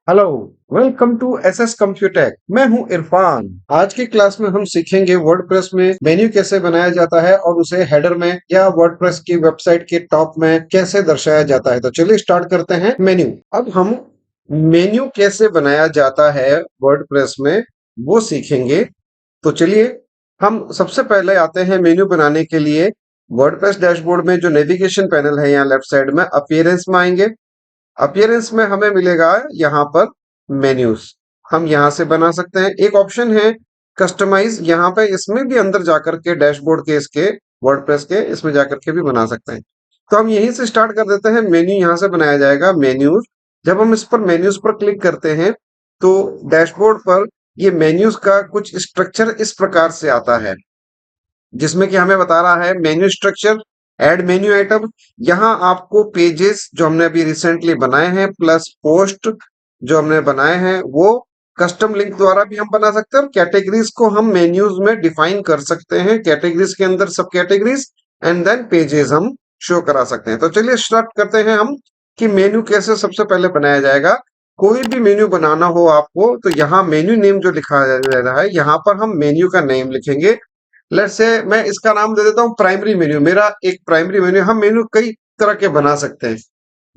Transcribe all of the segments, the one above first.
Hello, welcome to SS Computech. मैं हूं इरफान। आज की क्लास में हम सीखेंगे वर्डप्रेस में मेन्यू कैसे बनाया जाता है और उसे हेडर में या वर्डप्रेस की वेबसाइट के टॉप में कैसे दर्शाया जाता है। तो चलिए स्टार्ट करते हैं। मेन्यू। अब हम मेन्यू कैसे बनाया जाता है वर्डप्रेस में वो सीखेंगे। तो चलिए हम सबसे पहले आते हैं मेन्यू बनाने के लिए वर्डप्रेस डैशबोर्ड में जो नेविगेशन पैनल है यहाँ लेफ्ट साइड में अपीयरेंस में आएंगे। अपीयरेंस में हमें मिलेगा यहाँ पर मेन्यूज। हम यहाँ से बना सकते हैं। एक ऑप्शन है कस्टमाइज, यहाँ पे इसमें भी अंदर जाकर के डैशबोर्ड के इसके वर्डप्रेस के इसमें जाकर के भी बना सकते हैं। तो हम यहीं से स्टार्ट कर देते हैं। मेन्यू यहाँ से बनाया जाएगा मेन्यूज। जब हम इस पर मेन्यूज पर क्लिक करते हैं तो डैशबोर्ड पर ये मेन्यूज का कुछ स्ट्रक्चर इस प्रकार से आता है, जिसमें कि हमें बता रहा है menu structure, add menu item. यहाँ आपको पेजेस जो हमने अभी रिसेंटली बनाए हैं प्लस पोस्ट जो हमने बनाए हैं वो कस्टम लिंक द्वारा भी हम बना सकते हैं। और कैटेगरीज को हम मेन्यूज में डिफाइन कर सकते हैं। कैटेगरीज के अंदर सब कैटेगरीज एंड देन पेजेस हम शो करा सकते हैं। तो चलिए स्टार्ट करते हैं हम कि मेन्यू कैसे सबसे पहले बनाया जाएगा। कोई भी मेन्यू बनाना हो आपको तो यहाँ मेन्यू नेम जो लिखा जा रहा है यहाँ पर हम मेन्यू का नेम लिखेंगे। लेट्स से मैं इसका नाम दे देता हूँ प्राइमरी मेन्यू। मेरा एक प्राइमरी मेन्यू। हम मेन्यू कई तरह के बना सकते हैं,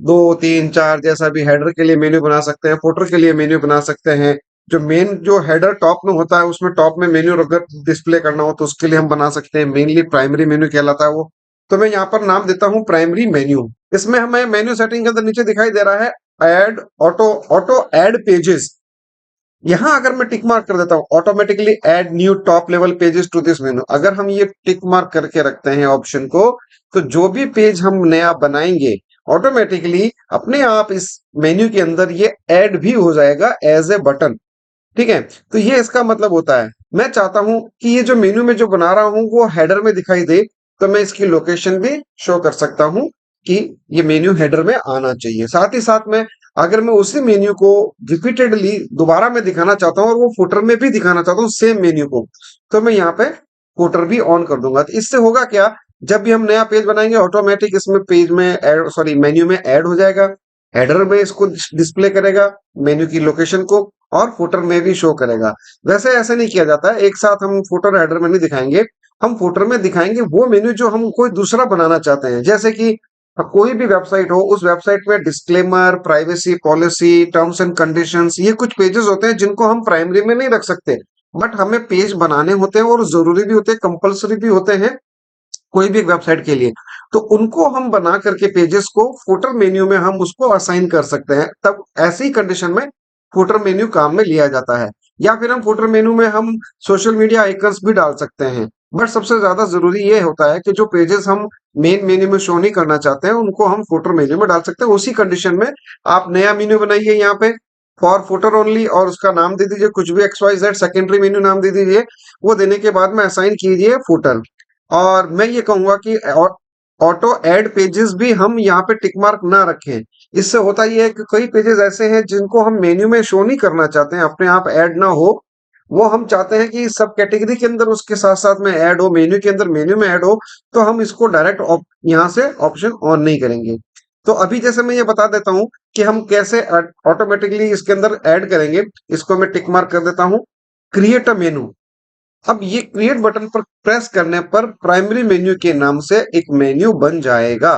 दो तीन चार, जैसा भी। हेडर के लिए मेन्यू बना सकते हैं, फुटर के लिए मेन्यू बना सकते हैं। जो मेन जो हेडर टॉप में होता है उसमें टॉप में मेन्यू अगर डिस्प्ले करना हो तो उसके लिए हम बना सकते हैं। मेनली प्राइमरी मेन्यू कहलाता है वो। तो मैं यहाँ पर नाम देता हूँ प्राइमरी मेन्यू। इसमें हमें मेन्यू सेटिंग के अंदर नीचे दिखाई दे रहा है add auto auto add pages. यहाँ अगर मैं टिक मार्क कर देता हूँ automatically add new top level pages to this menu, अगर हम ये टिक मार्क करके रखते हैं ऑप्शन को, तो जो भी पेज हम नया बनाएंगे ऑटोमेटिकली अपने आप इस मेन्यू के अंदर ये ऐड भी हो जाएगा एज ए बटन। ठीक है। तो ये इसका मतलब होता है। मैं चाहता हूं कि ये जो मेन्यू में जो बना रहा हूं वो हेडर में दिखाई दे, तो मैं इसकी लोकेशन भी शो कर सकता हूं कि ये मेन्यू हेडर में आना चाहिए। साथ ही साथ में अगर मैं उसी मेन्यू को रिपीटेडली दोबारा मैं दिखाना चाहता हूँ और वो फुटर में भी दिखाना चाहता हूँ सेम मेन्यू को, तो मैं यहाँ पे फुटर भी ऑन कर दूंगा। तो इससे होगा क्या, जब भी हम नया पेज बनाएंगे ऑटोमेटिक इसमें पेज में ऐड, सॉरी मेन्यू में ऐड हो जाएगा। हेडर में इसको डिस्प्ले करेगा मेन्यू की लोकेशन को, और फुटर में भी शो करेगा। वैसे ऐसे नहीं किया जाता है, एक साथ हम फुटर हेडर में नहीं दिखाएंगे। हम फुटर में दिखाएंगे वो मेन्यू जो हम कोई दूसरा बनाना चाहते हैं। जैसे कि कोई भी वेबसाइट हो, उस वेबसाइट में disclaimer, privacy policy, terms and conditions, ये कुछ पेजेस होते हैं जिनको हम प्राइमरी में नहीं रख सकते, बट हमें पेज बनाने होते हैं और जरूरी भी होते हैं, कंपलसरी भी होते हैं कोई भी एक वेबसाइट के लिए। तो उनको हम बना करके पेजेस को फुटर मेन्यू में हम उसको असाइन कर सकते हैं। तब ऐसी कंडीशन में फुटर मेन्यू काम में लिया जाता है। या फिर हम फुटर मेन्यू में हम सोशल मीडिया आइकन्स भी डाल सकते हैं। बट सबसे ज्यादा जरूरी ये होता है कि जो पेजेस हम मेन मेन्यू में शो नहीं करना चाहते हैं उनको हम फुटर मेन्यू में डाल सकते हैं। उसी कंडीशन में आप नया मेन्यू बनाइए यहाँ पे फॉर फुटर ओनली, और उसका नाम दे दीजिए कुछ भी XYZ, सेकेंडरी मेन्यू नाम दे दीजिए। वो देने के बाद में असाइन कीजिए फुटर। और मैं ये कहूंगा कि ऑटो ऐड पेजेस भी हम यहाँ पे टिक मार्क ना रखें। इससे होता ये है कि कई पेजेस ऐसे हैं जिनको हम मेन्यू में शो नहीं करना चाहते हैं, अपने आप ऐड ना हो। वो हम चाहते हैं कि सब कैटेगरी के अंदर उसके साथ साथ में ऐड हो, मेन्यू के अंदर मेन्यू में ऐड हो। तो हम इसको डायरेक्ट यहाँ से ऑप्शन ऑन नहीं करेंगे। तो अभी जैसे मैं ये बता देता हूँ कि हम कैसे ऑटोमेटिकली इसके अंदर ऐड करेंगे। इसको मैं टिक मार्क कर देता हूँ, क्रिएट अ मेनू। अब ये क्रिएट बटन पर प्रेस करने पर प्राइमरी मेन्यू के नाम से एक मेन्यू बन जाएगा।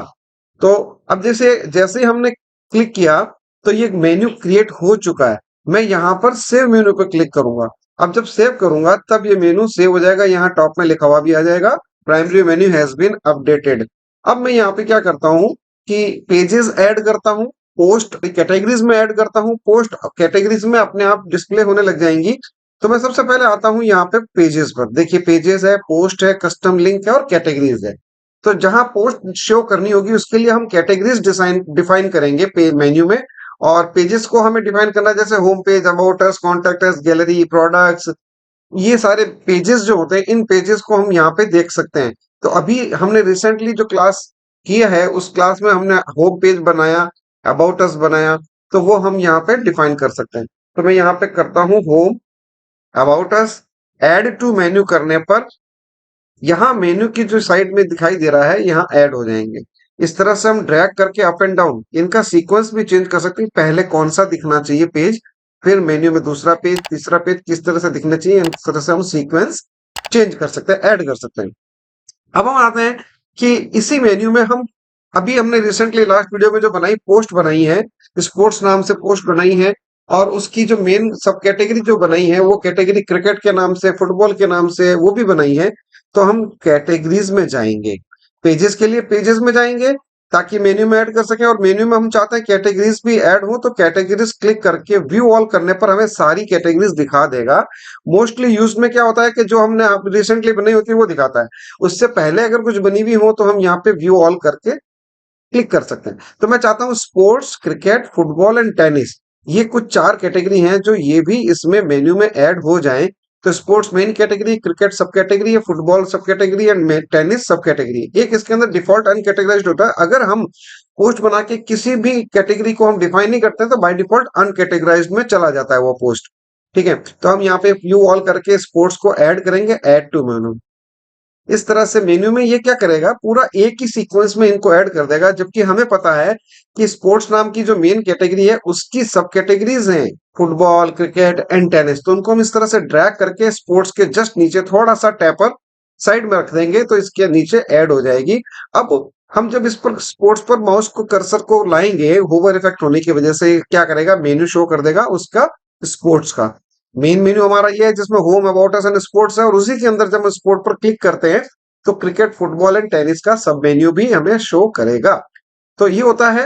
तो अब जैसे जैसे ही हमने क्लिक किया तो ये मेन्यू क्रिएट हो चुका है। मैं यहाँ पर सेव मेन्यू पर क्लिक करूंगा। अब जब सेव करूंगा तब ये मेन्यू सेव हो जाएगा। यहाँ टॉप में लिखा हुआ भी आ जाएगा primary menu has been updated. अब मैं यहाँ पे क्या करता हूँ कि पेजेस ऐड करता हूँ, पोस्ट कैटेगरीज में ऐड करता हूँ। पोस्ट कैटेगरीज में अपने आप डिस्प्ले होने लग जाएंगी। तो मैं सबसे पहले आता हूं यहाँ पे पेजेस पर। देखिए पेजेस है, पोस्ट है, कस्टम लिंक है और कैटेगरीज है। तो जहां पोस्ट शो करनी होगी उसके लिए हम कैटेगरीज डिफाइन करेंगे मेन्यू में। और पेजेस को हमें डिफाइन करना है, जैसे home page, about us, contact us, gallery, products. ये सारे पेजेस जो होते हैं इन पेजेस को हम यहाँ पे देख सकते हैं। तो अभी हमने रिसेंटली जो क्लास किया है उस क्लास में हमने होम पेज बनाया, अबाउट अस बनाया, तो वो हम यहाँ पे डिफाइन कर सकते हैं। तो मैं यहाँ पे करता हूँ home, about us, add to menu करने पर यहाँ मेन्यू की जो साइड में दिखाई दे रहा है यहाँ ऐड हो जाएंगे। इस तरह से हम ड्रैग करके अप एंड डाउन इनका सीक्वेंस भी चेंज कर सकते हैं। पहले कौन सा दिखना चाहिए पेज, फिर मेन्यू में दूसरा पेज, तीसरा पेज किस तरह से दिखना चाहिए, इस तरह से हम सीक्वेंस चेंज कर सकते हैं, ऐड कर सकते हैं। अब हम आते हैं कि इसी मेन्यू में हम अभी हमने रिसेंटली लास्ट वीडियो में जो बनाई पोस्ट बनाई है, स्पोर्ट्स नाम से पोस्ट बनाई है, और उसकी जो मेन सब कैटेगरी जो बनाई है वो कैटेगरी क्रिकेट के नाम से, फुटबॉल के नाम से वो भी बनाई है। तो हम कैटेगरीज में जाएंगे, पेजेस के लिए पेजेस में जाएंगे ताकि मेन्यू में ऐड कर सकें, और मेन्यू में हम चाहते हैं कैटेगरीज भी ऐड हो, तो कैटेगरीज क्लिक करके व्यू ऑल करने पर हमें सारी कैटेगरीज दिखा देगा। मोस्टली यूज में क्या होता है कि जो हमने रिसेंटली बनाई होती है वो दिखाता है। उससे पहले अगर कुछ बनी हुई हो तो हम यहाँ पे व्यू ऑल करके क्लिक कर सकते हैं। तो मैं चाहता हूँ sports, cricket, football and tennis, ये कुछ 4 कैटेगरी हैं जो ये भी इसमें मेन्यू में ऐड हो जाएं। तो स्पोर्ट्स मेन कैटेगरी, क्रिकेट सब कैटेगरी है, फुटबॉल सब कैटेगरी एंड टेनिस सब कैटेगरी। एक इसके अंदर डिफॉल्ट अनकैटेगराइज्ड होता है। अगर हम पोस्ट बना के किसी भी कैटेगरी को हम डिफाइन नहीं करते तो बाय डिफॉल्ट अनकैटेगराइज्ड में चला जाता है वो पोस्ट। ठीक है, तो हम यहाँ पे व्यू ऑल करके स्पोर्ट्स को ऐड करेंगे, ऐड टू मेनू। इस तरह से मेन्यू में ये क्या करेगा, पूरा एक ही सीक्वेंस में इनको ऐड कर देगा। जबकि हमें पता है कि स्पोर्ट्स नाम की जो मेन कैटेगरी है उसकी सब कैटेगरीज हैं, फुटबॉल, क्रिकेट एंड टेनिस। तो उनको हम इस तरह से ड्रैग करके स्पोर्ट्स के जस्ट नीचे थोड़ा सा टैपर साइड में रख देंगे तो इसके नीचे ऐड हो जाएगी। अब हम जब इस पर स्पोर्ट्स पर माउस को कर्सर को लाएंगे, होवर इफेक्ट होने की वजह से क्या करेगा, मेन्यू शो कर देगा उसका स्पोर्ट्स का। मेन मेन्यू हमारा ये है जिसमें home, about us and sports है, और उसी के अंदर जब हम स्पोर्ट पर क्लिक करते हैं तो क्रिकेट, फुटबॉल एंड टेनिस का सब मेन्यू भी हमें शो करेगा। तो ये होता है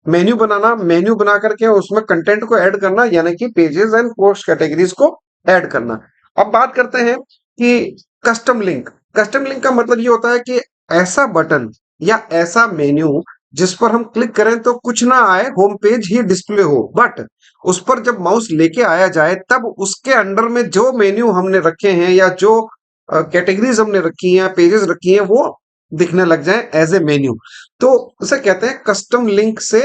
मेन्यू बनाना। मेन्यू बना करके उसमें कंटेंट को ऐड करना, यानी कि पेजेस एंड पोस्ट कैटेगरीज को ऐड करना। अब बात करते हैं कि कस्टम लिंक। कस्टम लिंक का मतलब ये होता है कि ऐसा बटन या ऐसा मेन्यू जिस पर हम क्लिक करें तो कुछ ना आए, होम पेज ही डिस्प्ले हो, बट उस पर जब माउस लेके आया जाए तब उसके अंडर में जो मेन्यू हमने रखे हैं या जो कैटेगरीज हमने रखी हैं, पेजेस रखी हैं, वो दिखने लग जाए एज ए मेन्यू। तो उसे कहते हैं कस्टम लिंक। से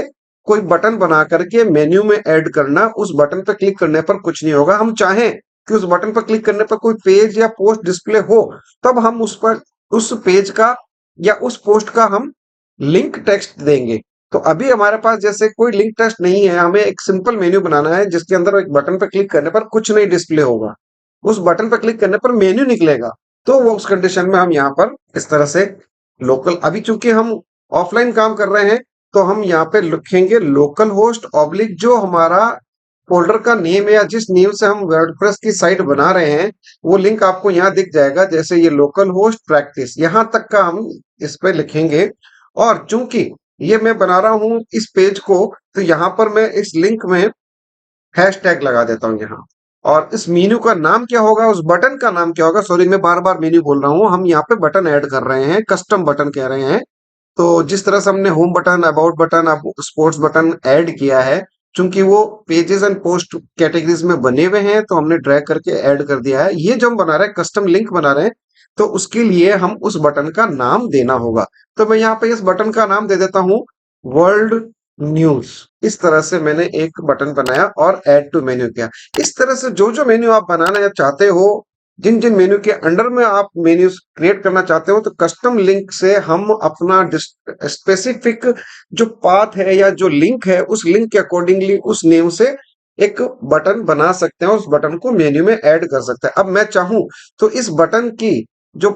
कोई बटन बना करके मेन्यू में ऐड करना, उस बटन पर क्लिक करने पर कुछ नहीं होगा। हम चाहें कि उस बटन पर क्लिक करने पर कोई पेज या पोस्ट डिस्प्ले हो, तब हम उस पर उस पेज का या उस पोस्ट का हम लिंक टेक्स्ट देंगे। तो अभी हमारे पास जैसे कोई लिंक टेक्स्ट नहीं है, हमें एक सिंपल मेन्यू बनाना है जिसके अंदर एक बटन पर क्लिक करने पर कुछ नहीं डिस्प्ले होगा, उस बटन पर क्लिक करने पर मेन्यू निकलेगा। तो वो उस कंडीशन में हम यहाँ पर इस तरह से लोकल, अभी चूंकि हम ऑफलाइन काम कर रहे हैं तो हम यहाँ पे लिखेंगे लोकल होस्ट ऑब्लिक जो हमारा फोल्डर का नेम है या जिस नेम से हम वर्डप्रेस की साइट बना रहे हैं वो लिंक आपको यहाँ दिख जाएगा। जैसे ये लोकल होस्ट प्रैक्टिस, यहाँ तक का हम इस पे लिखेंगे। और चूंकि ये मैं बना रहा हूँ इस पेज को, तो यहाँ पर मैं इस लिंक में हैश टैग लगा देता हूँ यहाँ। और इस मेन्यू का नाम क्या होगा, उस बटन का नाम क्या होगा, सॉरी मैं बार बार मेन्यू बोल रहा हूँ, हम यहाँ पे बटन ऐड कर रहे हैं, कस्टम बटन कह रहे हैं। तो जिस तरह से हमने होम बटन, अबाउट बटन, अब स्पोर्ट्स बटन ऐड किया है, चूंकि वो पेजेस एंड पोस्ट कैटेगरीज में बने हुए हैं तो हमने ड्रैग करके ऐड कर दिया है। ये जो हम बना रहे हैं कस्टम लिंक बना रहे हैं, तो उसके लिए हम उस बटन का नाम देना होगा। तो मैं यहाँ पे इस बटन का नाम दे देता हूँ वर्ल्ड न्यूज। इस तरह से मैंने एक बटन बनाया और ऐड टू मेन्यू किया। इस तरह से जो जो मेन्यू आप बनाना चाहते हो, जिन जिन मेन्यू के अंडर में आप मेन्यू क्रिएट करना चाहते हो, तो कस्टम लिंक से हम अपना स्पेसिफिक जो पाथ है या जो लिंक है उस लिंक के अकॉर्डिंगली उस नेम से एक बटन बना सकते हैं, उस बटन को मेन्यू में ऐड कर सकते हैं। अब मैं चाहूं तो इस बटन की जो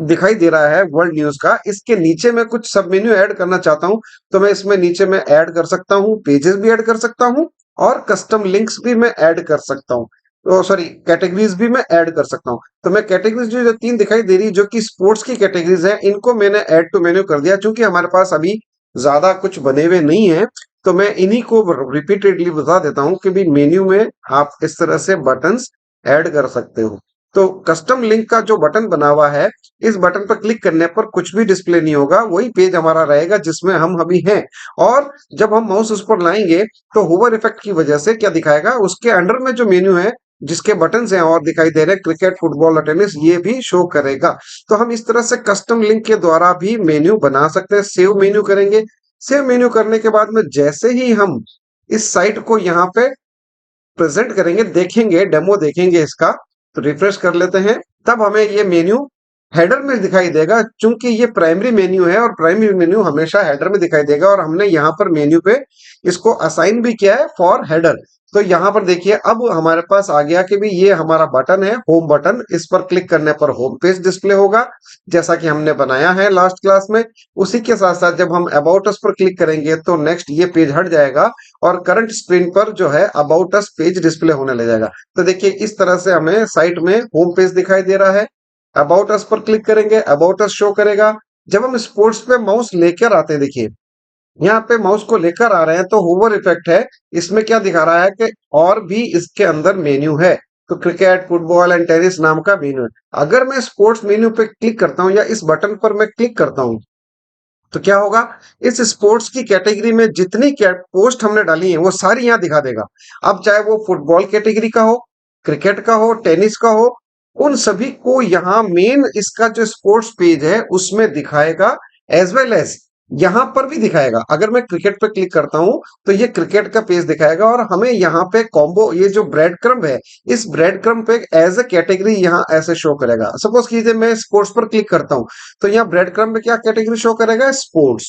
दिखाई दे रहा है वर्ल्ड न्यूज का, इसके नीचे मैं कुछ सब मेन्यू ऐड करना चाहता हूं तो मैं इसमें नीचे में ऐड कर सकता हूं, पेजेस भी ऐड कर सकता हूं और कस्टम लिंक्स भी मैं ऐड कर सकता हूं। तो सॉरी, कैटेगरीज भी मैं ऐड कर सकता हूं। तो मैं कैटेगरीज जो 3 दिखाई दे रही जो कि स्पोर्ट्स की कैटेगरीज है, इनको मैंने ऐड टू मेन्यू कर दिया। चूंकि हमारे पास अभी ज्यादा कुछ बने हुए नहीं है तो मैं इन्हीं को रिपीटेडली बता देता हूं कि भी मेन्यू में आप इस तरह से बटन्स ऐड कर सकते हो। तो कस्टम लिंक का जो बटन बना हुआ है, इस बटन पर क्लिक करने पर कुछ भी डिस्प्ले नहीं होगा, वही पेज हमारा रहेगा जिसमें हम अभी हैं। और जब हम माउस उस पर लाएंगे तो होवर इफेक्ट की वजह से क्या दिखाएगा, उसके अंडर में जो मेन्यू है जिसके बटन हैं और दिखाई दे रहे हैं क्रिकेट, फुटबॉल और टेनिस, ये भी शो करेगा। तो हम इस तरह से कस्टम लिंक के द्वारा भी मेन्यू बना सकते हैं। सेव मेन्यू करेंगे, सेव मेन्यू करने के बाद में जैसे ही हम इस साइट को यहाँ पे प्रेजेंट करेंगे, देखेंगे, डेमो देखेंगे इसका, तो रिफ्रेश कर लेते हैं, तब हमें ये मेन्यू हेडर में दिखाई देगा, चूंकि ये प्राइमरी मेन्यू है और प्राइमरी मेन्यू हमेशा हेडर में दिखाई देगा, और हमने यहाँ पर मेन्यू पे इसको असाइन भी किया है फॉर हेडर। तो यहाँ पर देखिए अब हमारे पास आ गया कि भी ये हमारा बटन है, होम बटन। इस पर क्लिक करने पर होम पेज डिस्प्ले होगा, जैसा कि हमने बनाया है लास्ट क्लास में। उसी के साथ साथ जब हम अबाउट अस पर क्लिक करेंगे तो नेक्स्ट ये पेज हट जाएगा और करंट स्क्रीन पर जो है अबाउट अस पेज डिस्प्ले होने लग जाएगा। तो देखिए इस तरह से हमें साइट में होम पेज दिखाई दे रहा है। अबाउट अस पर क्लिक करेंगे, अबाउट अस शो करेगा। जब हम स्पोर्ट्स पे माउस लेकर आते हैं, देखिए यहाँ पे माउस को लेकर आ रहे हैं तो होवर इफेक्ट है। इसमें क्या दिखा रहा है कि और भी इसके अंदर मेन्यू है। तो क्रिकेट, फुटबॉल एंड टेनिस नाम का मेन्यू है। अगर मैं स्पोर्ट्स मेन्यू पे क्लिक करता हूँ या इस बटन पर मैं क्लिक करता हूँ तो क्या होगा, इस स्पोर्ट्स की कैटेगरी में जितनी पोस्ट हमने डाली है वो सारी यहाँ दिखा देगा। अब चाहे वो फुटबॉल कैटेगरी का हो, क्रिकेट का हो, टेनिस का हो, उन सभी को यहाँ मेन इसका जो स्पोर्ट्स पेज है उसमें दिखाएगा। एज वेल एज यहाँ पर भी दिखाएगा। अगर मैं क्रिकेट पे क्लिक करता हूं तो ये क्रिकेट का पेज दिखाएगा, और हमें यहाँ पे कॉम्बो, ये जो ब्रेड क्रम्ब है, इस ब्रेड क्रम्ब पे एज ए कैटेगरी यहाँ ऐसे शो करेगा। सपोज कीजिए मैं स्पोर्ट्स पर क्लिक करता हूँ तो यहाँ ब्रेड क्रम्ब में क्या कैटेगरी शो करेगा, स्पोर्ट्स।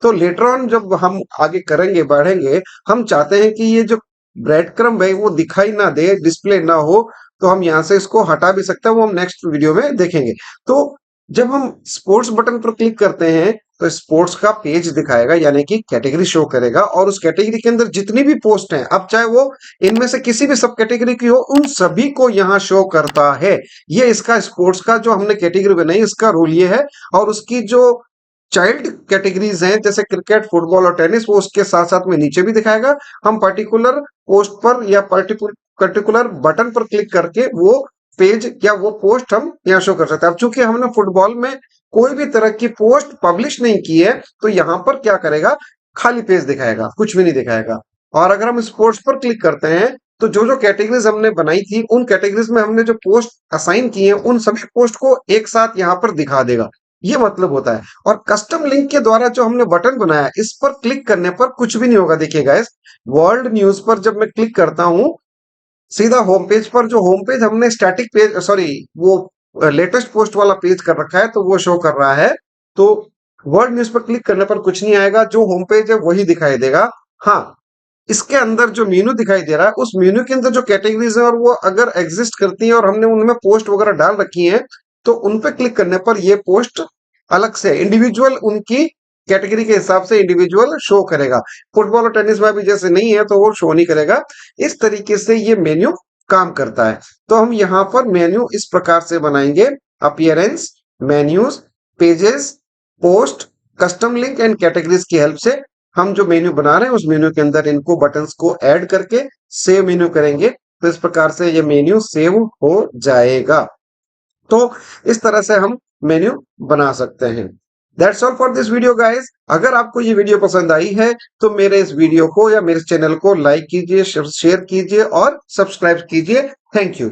तो लेटर ऑन जब हम आगे करेंगे, बढ़ेंगे, हम चाहते हैं कि ये जो ब्रेड क्रम्ब है वो दिखाई ना दे, डिस्प्ले ना हो, तो हम यहाँ से इसको हटा भी सकते हैं। वो हम नेक्स्ट वीडियो में देखेंगे। तो जब हम स्पोर्ट्स बटन पर क्लिक करते हैं तो स्पोर्ट्स का पेज दिखाएगा, यानी कि कैटेगरी शो करेगा, और उस कैटेगरी के अंदर जितनी भी पोस्ट हैं, अब चाहे वो इनमें से किसी भी सब कैटेगरी की हो, उन सभी को यहाँ शो करता है। ये इसका स्पोर्ट्स का जो हमने कैटेगरी बनाई इसका रूल ये है। और उसकी जो चाइल्ड कैटेगरीज हैं जैसे क्रिकेट, फुटबॉल और टेनिस, वो उसके साथ साथ में नीचे भी दिखाएगा। हम पर्टिकुलर पोस्ट पर या पर्टिकुलर बटन पर क्लिक करके वो पेज या वो पोस्ट हम यहाँ शो कर सकते हैं। अब चूंकि हमने फुटबॉल में कोई भी तरह की पोस्ट पब्लिश नहीं की है तो यहाँ पर क्या करेगा, खाली पेज दिखाएगा, कुछ भी नहीं दिखाएगा। और अगर हम स्पोर्ट्स पर क्लिक करते हैं तो जो जो कैटेगरीज हमने बनाई थी उन कैटेगरीज में हमने जो पोस्ट असाइन की है उन सभी पोस्ट को एक साथ यहाँ पर दिखा देगा। ये मतलब होता है। और कस्टम लिंक के द्वारा जो हमने बटन बनाया, इस पर क्लिक करने पर कुछ भी नहीं होगा। देखिए गाइस, वर्ल्ड न्यूज पर जब मैं क्लिक करता हूं सीधा होम पेज पर, जो होम पेज हमने स्टैटिक पेज, सॉरी, वो लेटेस्ट पोस्ट वाला पेज कर रखा है तो वो शो कर रहा है। तो वर्ल्ड न्यूज पर क्लिक करने पर कुछ नहीं आएगा, जो होम पेज है वही दिखाई देगा। हाँ, इसके अंदर जो मेनू दिखाई दे रहा है उस मेनू के अंदर जो कैटेगरीज है और वो अगर एग्जिस्ट करती हैं और हमने उनमें पोस्ट वगैरह डाल रखी है तो उन पे क्लिक करने पर ये पोस्ट अलग से इंडिविजुअल उनकी कैटेगरी के हिसाब से इंडिविजुअल शो करेगा। फुटबॉल और टेनिस में भी जैसे नहीं है तो वो शो नहीं करेगा। इस तरीके से ये मेन्यू काम करता है। तो हम यहाँ पर मेन्यू इस प्रकार से बनाएंगे, appearance, menus, pages, post, custom link and categories की हेल्प से हम जो मेन्यू बना रहे हैं उस मेन्यू के अंदर इनको बटन्स को ऐड करके सेव मेन्यू करेंगे। तो इस प्रकार से ये मेन्यू सेव हो जाएगा। तो इस तरह से हम मेन्यू बना सकते हैं। That's all for this video guys. अगर आपको ये वीडियो पसंद आई है तो मेरे इस वीडियो को या मेरे चैनल को लाइक कीजिए, शेयर कीजिए और सब्सक्राइब कीजिए। Thank you.